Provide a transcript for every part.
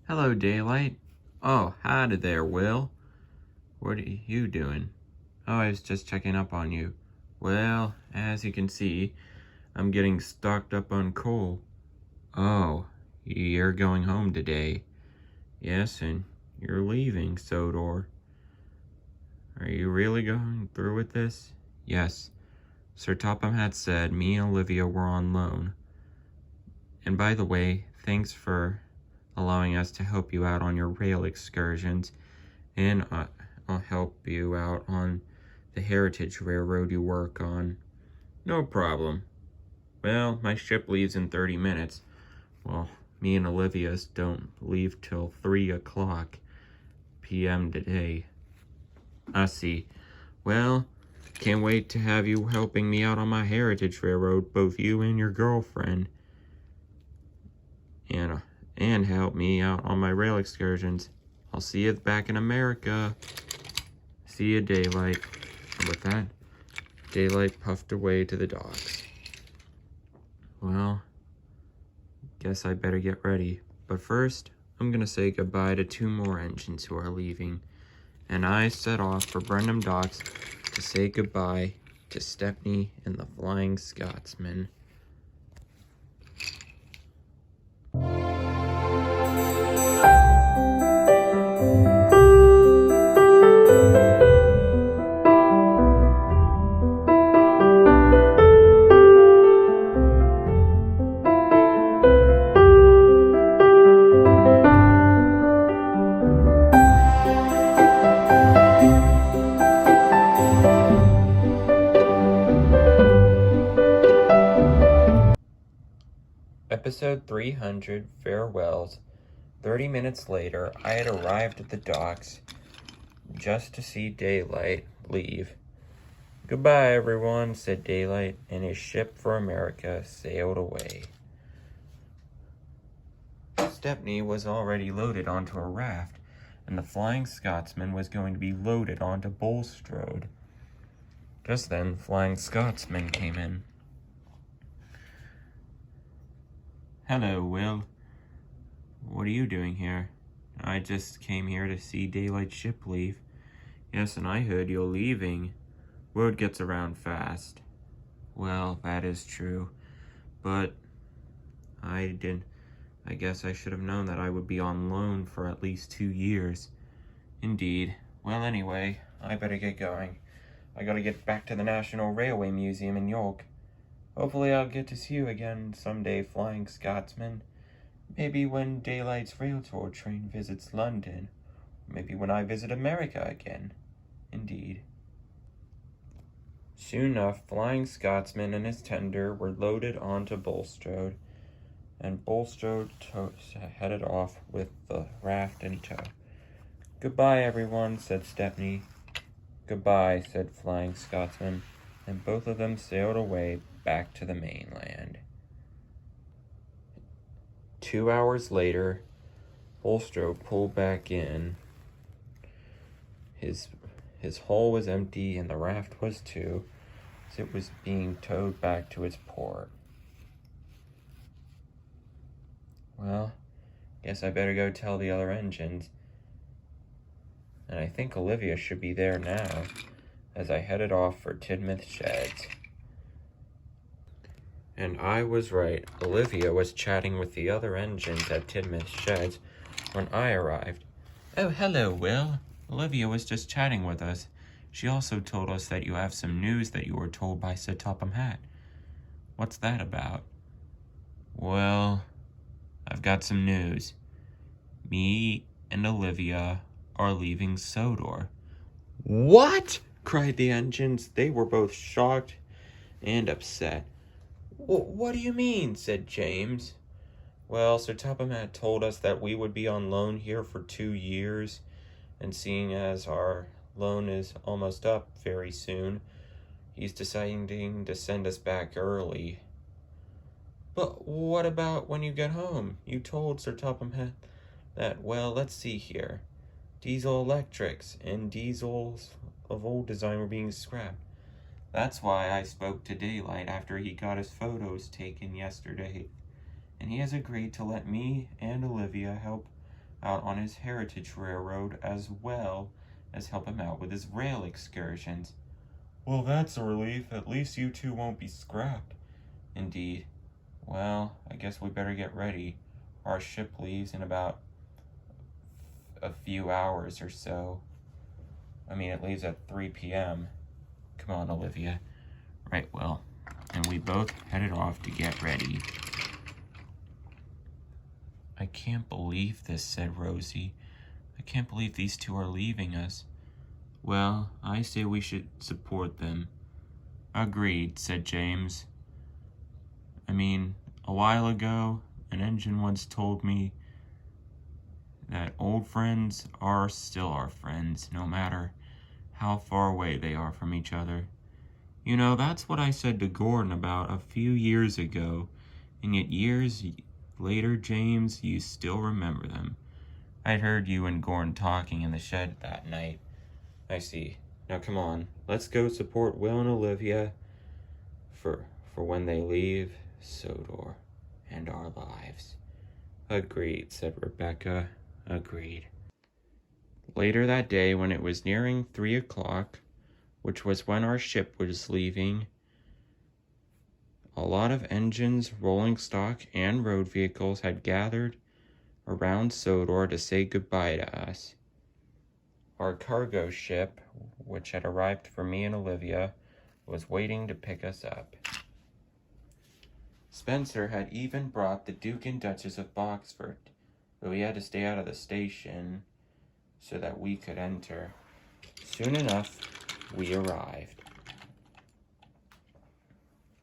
Hello, Daylight. Oh, howdy there, Will. What are you doing? Oh, I was just checking up on you. Well, as you can see, I'm getting stocked up on coal. Oh, you're going home today. Yes, and you're leaving, Sodor. Are you really going through with this? Yes. Sir Topham had said me and Olivia were on loan. And by the way, thanks for allowing us to help you out on your rail excursions, and I'll help you out on the Heritage Railroad you work on. No problem. Well, my ship leaves in 30 minutes. Well, me and Olivia's don't leave till 3 o'clock p.m. today. I see. Well, can't wait to have you helping me out on my Heritage Railroad, both you and your girlfriend. And help me out on my rail excursions. I'll see you back in America. See you, Daylight. And with that, Daylight puffed away to the docks. Well, guess I better get ready. But first, I'm gonna say goodbye to 2 more engines who are leaving. And I set off for Brenham Docks to say goodbye to Stepney and the Flying Scotsman. Episode 300, Farewells. 30 minutes later, I had arrived at the docks just to see Daylight leave. Goodbye, everyone, said Daylight, and his ship for America sailed away. Stepney was already loaded onto a raft, and the Flying Scotsman was going to be loaded onto Bulstrode. Just then, the Flying Scotsman came in. Hello, Will. What are you doing here? I just came here to see Daylight's ship leave. Yes, and I heard you're leaving. Word gets around fast. Well, that is true. But I guess I should have known that I would be on loan for at least 2 years. Indeed. Well, anyway, I better get going. I gotta get back to the National Railway Museum in York. Hopefully I'll get to see you again someday, Flying Scotsman. Maybe when Daylight's rail tour train visits London. Maybe when I visit America again. Indeed. Soon enough, Flying Scotsman and his tender were loaded onto Bulstrode, and Bulstrode headed off with the raft in tow. Goodbye, everyone, said Stepney. Goodbye, said Flying Scotsman, and both of them sailed away back to the mainland. 2 hours later, Bulstrode pulled back in. His hull was empty and the raft was too, as it was being towed back to its port. Well, guess I better go tell the other engines. And I think Olivia should be there now, as I headed off for Tidmouth Sheds. And I was right. Olivia was chatting with the other engines at Tidmouth Sheds when I arrived. Oh, hello, Will. Olivia was just chatting with us. She also told us that you have some news that you were told by Sir Topham Hatt. What's that about? Well, I've got some news. Me and Olivia are leaving Sodor. What? Cried the engines. They were both shocked and upset. What do you mean? Said James. Well, Sir Topham had told us that we would be on loan here for 2 years, and seeing as our loan is almost up very soon, he's deciding to send us back early. But what about when you get home? You told Sir Topham that, well, let's see here. Diesel electrics and diesels of old design were being scrapped. That's why I spoke to Daylight after he got his photos taken yesterday, and he has agreed to let me and Olivia help out on his heritage railroad as well as help him out with his rail excursions. Well, that's a relief. At least you two won't be scrapped. Indeed. Well, I guess we better get ready. Our ship leaves in about a few hours or so. I mean, it leaves at 3 p.m. Come on, Olivia. Right, Will. And we both headed off to get ready. I can't believe this, said Rosie. I can't believe these two are leaving us. Well, I say we should support them. Agreed, said James. I mean, a while ago, an engine once told me that old friends are still our friends, no matter how far away they are from each other. You know, that's what I said to Gordon about a few years ago, and yet years later, James, you still remember them. I'd heard you and Gordon talking in the shed that night. I see. Now come on, let's go support Will and Olivia for when they leave Sodor and our lives. Agreed, said Rebecca. Agreed. Later that day, when it was nearing 3 o'clock, which was when our ship was leaving, a lot of engines, rolling stock, and road vehicles had gathered around Sodor to say goodbye to us. Our cargo ship, which had arrived for me and Olivia, was waiting to pick us up. Spencer had even brought the Duke and Duchess of Boxford, but we had to stay out of the station so that we could enter. Soon enough, we arrived.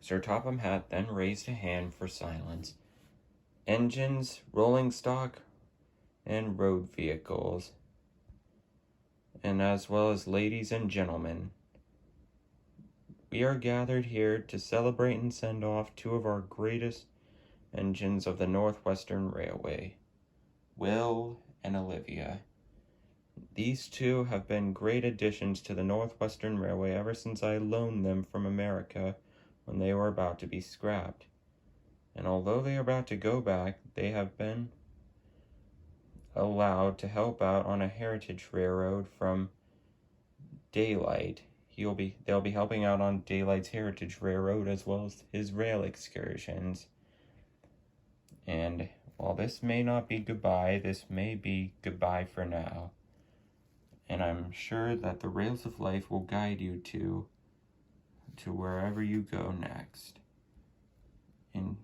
Sir Topham Hatt then raised a hand for silence. Engines, rolling stock, and road vehicles, and as well as ladies and gentlemen, we are gathered here to celebrate and send off two of our greatest engines of the Northwestern Railway, Will and Olivia. These two have been great additions to the Northwestern Railway ever since I loaned them from America when they were about to be scrapped. And although they are about to go back, they have been allowed to help out on a heritage railroad from Daylight. They'll be helping out on Daylight's heritage railroad as well as his rail excursions. And while this may not be goodbye, this may be goodbye for now. And I'm sure that the rails of life will guide you to wherever you go next. And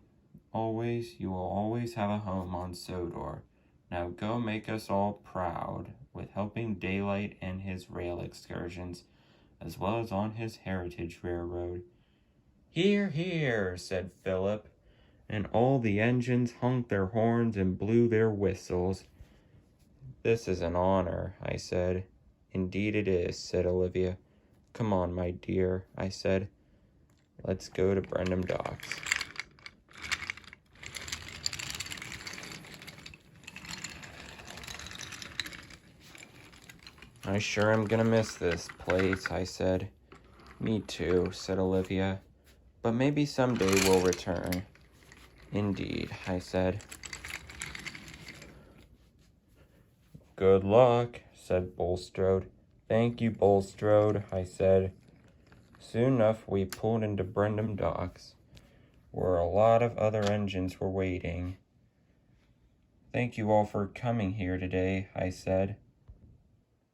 you will always have a home on Sodor. Now go make us all proud with helping Daylight and his rail excursions, as well as on his heritage railroad. Hear, hear, said Philip, and all the engines honked their horns and blew their whistles. This is an honor, I said. Indeed it is, said Olivia. Come on, my dear, I said. Let's go to Brendam Docks. I sure am gonna miss this place, I said. Me too, said Olivia. But maybe someday we'll return. Indeed, I said. Good luck, said Bulstrode. Thank you, Bulstrode, I said. Soon enough, we pulled into Brendam Docks, where a lot of other engines were waiting. Thank you all for coming here today, I said.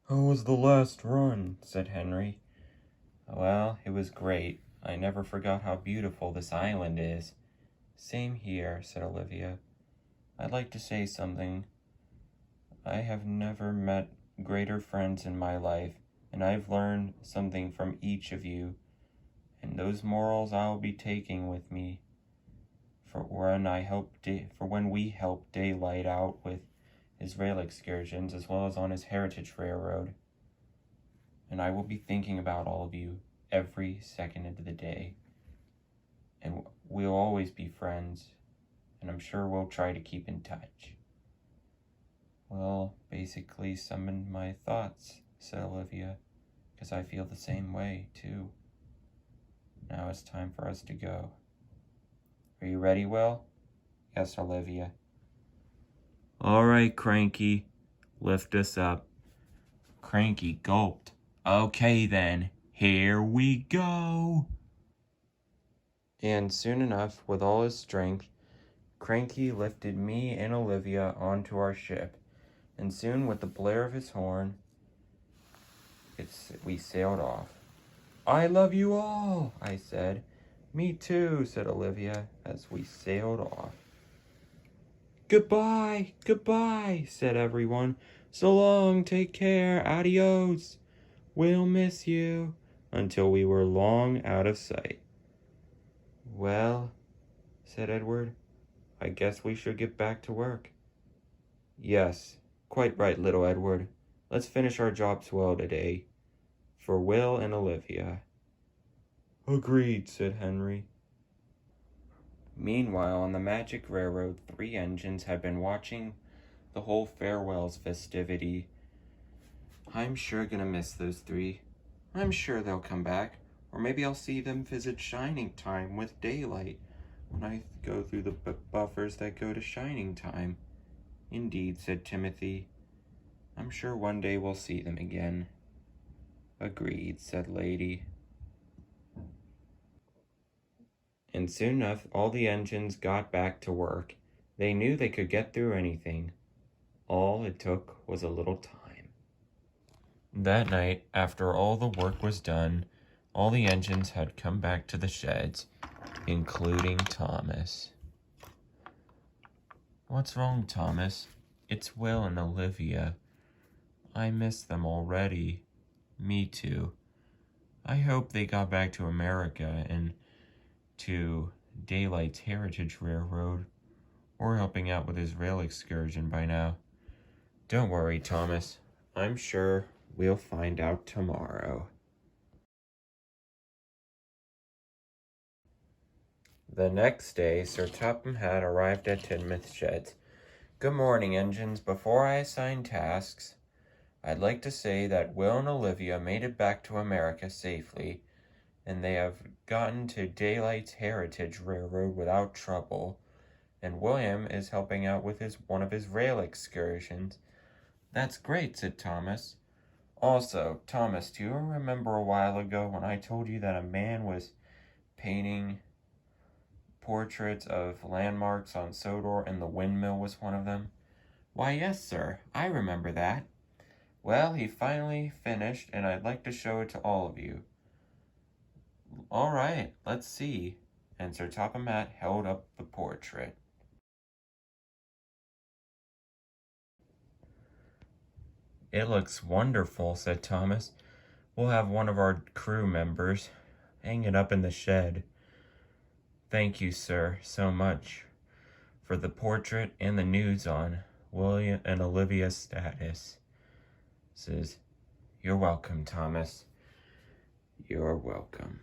How was the last run? Said Henry. Well, it was great. I never forgot how beautiful this island is. Same here, said Olivia. I'd like to say something. I have never met greater friends in my life, and I've learned something from each of you, and those morals I'll be taking with me for when we help Daylight out with his rail excursions as well as on his heritage railroad. And I will be thinking about all of you every second of the day. And we'll always be friends, and I'm sure we'll try to keep in touch. Well, basically some of my thoughts, said Olivia, because I feel the same way, too. Now it's time for us to go. Are you ready, Will? Yes, Olivia. All right, Cranky, lift us up. Cranky gulped. Okay then, here we go. And soon enough, with all his strength, Cranky lifted me and Olivia onto our ship, and soon with the blare of his horn, we sailed off. I love you all, I said. Me too, said Olivia, as we sailed off. Goodbye, goodbye, said everyone. So long, take care, adios. We'll miss you, until we were long out of sight. Well, said Edward, I guess we should get back to work. Yes, quite right, little Edward. Let's finish our jobs well today. For Will and Olivia. Agreed, said Henry. Meanwhile, on the Magic Railroad, 3 engines had been watching the whole farewells festivity. I'm sure gonna miss those 3. I'm sure they'll come back, or maybe I'll see them visit Shining Time with daylight when I go through the buffers that go to Shining Time. Indeed, said Timothy. I'm sure one day we'll see them again. Agreed, said Lady. And soon enough, all the engines got back to work. They knew they could get through anything. All it took was a little time. That night, after all the work was done, all the engines had come back to the sheds, including Thomas. What's wrong, Thomas? It's Will and Olivia. I miss them already. Me too. I hope they got back to America and to Daylight's Heritage Railroad, or helping out with his rail excursion by now. Don't worry, Thomas. I'm sure we'll find out tomorrow. The next day, Sir Topham Hatt arrived at Tidmouth Sheds. Good morning, engines. Before I assign tasks, I'd like to say that Will and Olivia made it back to America safely, and they have gotten to Daylight's Heritage Railroad without trouble, and William is helping out with one of his rail excursions. That's great, said Thomas. Also, Thomas, do you remember a while ago when I told you that a man was painting portraits of landmarks on Sodor and the windmill was one of them? Why, yes, sir, I remember that. Well, he finally finished, and I'd like to show it to all of you. All right, let's see. And Sir Topham Hatt held up the portrait. It looks wonderful, said Thomas. We'll have one of our crew members hang it up in the shed. Thank you, sir, so much for the portrait and the news on William and Olivia's status. Says, you're welcome, Thomas. You're welcome.